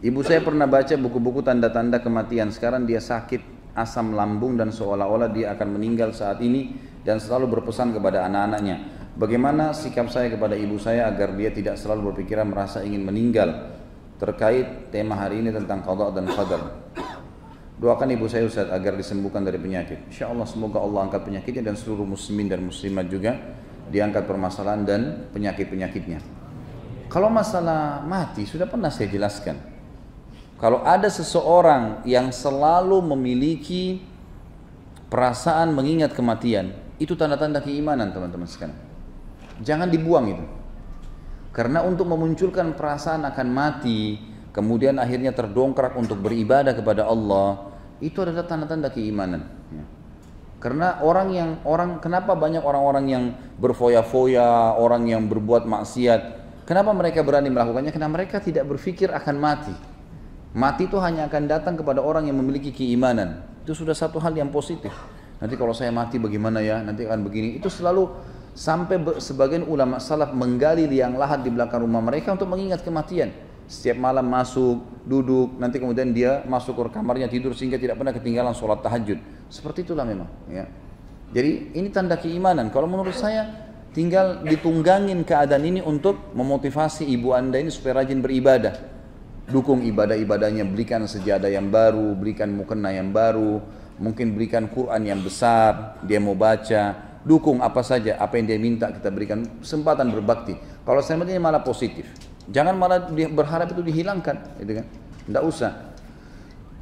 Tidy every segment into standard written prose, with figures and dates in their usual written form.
Ibu saya pernah baca buku-buku tanda-tanda kematian. Sekarang dia sakit asam lambung dan seolah-olah dia akan meninggal saat ini dan selalu berpesan kepada anak-anaknya. Bagaimana sikap saya kepada ibu saya agar dia tidak selalu berpikiran merasa ingin meninggal terkait tema hari ini tentang qada dan qadar. Doakan ibu saya Ustaz agar disembuhkan dari penyakit. InsyaAllah semoga Allah angkat penyakitnya dan seluruh muslimin dan muslimat juga diangkat permasalahan dan penyakit-penyakitnya. Kalau masalah mati sudah pernah saya jelaskan. Kalau ada seseorang yang selalu memiliki perasaan mengingat kematian, itu tanda-tanda keimanan teman-teman sekalian. Jangan dibuang itu. Karena untuk memunculkan perasaan akan mati, kemudian akhirnya terdongkrak untuk beribadah kepada Allah, itu adalah tanda-tanda keimanan. Karena kenapa banyak orang-orang yang berfoya-foya, orang yang berbuat maksiat, kenapa mereka berani melakukannya? Karena mereka tidak berpikir akan mati. Mati itu hanya akan datang kepada orang yang memiliki keimanan. Itu sudah satu hal yang positif. Nanti kalau saya mati bagaimana ya? Nanti akan begini. Itu selalu sampai sebagian ulama salaf menggali liang lahat di belakang rumah mereka untuk mengingat kematian. Setiap malam masuk, duduk, nanti kemudian dia masuk ke kamarnya tidur sehingga tidak pernah ketinggalan sholat tahajud. Seperti itulah memang. Ya. Jadi ini tanda keimanan. Kalau menurut saya tinggal ditunggangin keadaan ini untuk memotivasi ibu anda ini supaya rajin beribadah. Dukung ibadah-ibadahnya, berikan sejadah yang baru, berikan mukena yang baru, mungkin berikan Quran yang besar, dia mau baca, dukung apa saja, apa yang dia minta kita berikan, kesempatan berbakti. Kalau saya ini malah positif, jangan malah berharap itu dihilangkan, gitu kan? Tidak usah.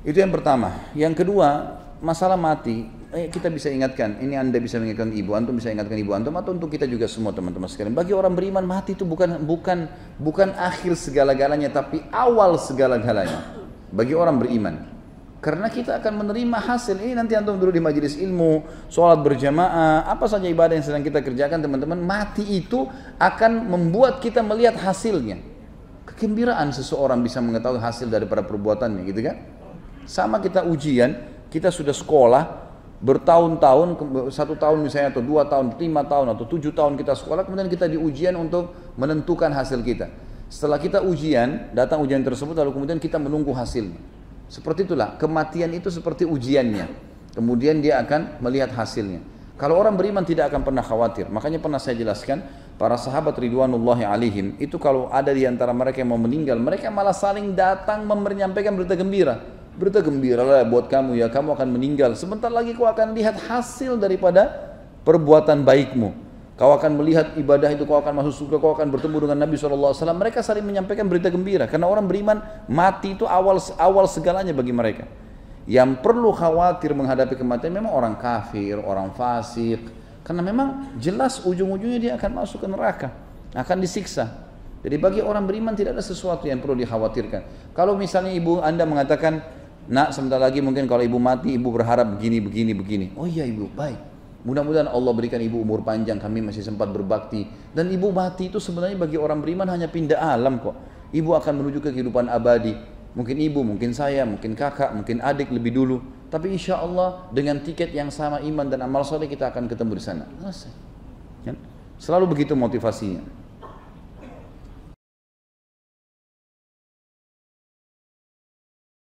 Itu yang pertama. Yang kedua, masalah mati. Kita bisa ingatkan, ini anda bisa mengingatkan ibu antum, bisa ingatkan ibu antum, atau untuk kita juga semua teman-teman sekalian. Bagi orang beriman mati itu bukan akhir segala-galanya, tapi awal segala-galanya. Bagi orang beriman, karena kita akan menerima hasil. Ini nanti antum dulu di majelis ilmu, sholat berjamaah, apa saja ibadah yang sedang kita kerjakan teman-teman, mati itu akan membuat kita melihat hasilnya. Kegembiraan seseorang bisa mengetahui hasil daripada perbuatannya, gitu kan? Sama kita ujian, kita sudah sekolah bertahun-tahun, 1 tahun misalnya, atau 2 tahun, 5 tahun, atau 7 tahun kita sekolah, kemudian kita di ujian untuk menentukan hasil kita. Setelah kita ujian, datang ujian tersebut, lalu kemudian kita menunggu hasilnya. Seperti itulah, kematian itu seperti ujiannya. Kemudian dia akan melihat hasilnya. Kalau orang beriman tidak akan pernah khawatir. Makanya pernah saya jelaskan, para sahabat ridwanullahi alaihim, itu kalau ada di antara mereka yang mau meninggal, mereka malah saling datang menyampaikan berita gembira. Berita gembira lah buat kamu ya, kamu akan meninggal. Sebentar lagi kau akan lihat hasil daripada perbuatan baikmu. Kau akan melihat ibadah itu, kau akan masuk surga, kau akan bertemu dengan Nabi SAW. Mereka saling menyampaikan berita gembira. Karena orang beriman, mati itu awal segalanya bagi mereka. Yang perlu khawatir menghadapi kematian memang orang kafir, orang fasik. Karena memang jelas ujung-ujungnya dia akan masuk ke neraka, akan disiksa. Jadi bagi orang beriman tidak ada sesuatu yang perlu dikhawatirkan. Kalau misalnya ibu anda mengatakan, nak sebentar lagi mungkin kalau ibu mati, ibu berharap begini. Oh iya ibu, baik. Mudah-mudahan Allah berikan ibu umur panjang, kami masih sempat berbakti. Dan ibu mati itu sebenarnya bagi orang beriman hanya pindah alam kok. Ibu akan menuju ke kehidupan abadi. Mungkin ibu, mungkin saya, mungkin kakak, mungkin adik lebih dulu. Tapi insya Allah dengan tiket yang sama iman dan amal soleh kita akan ketemu di sana. Selesai. Selalu begitu motivasinya.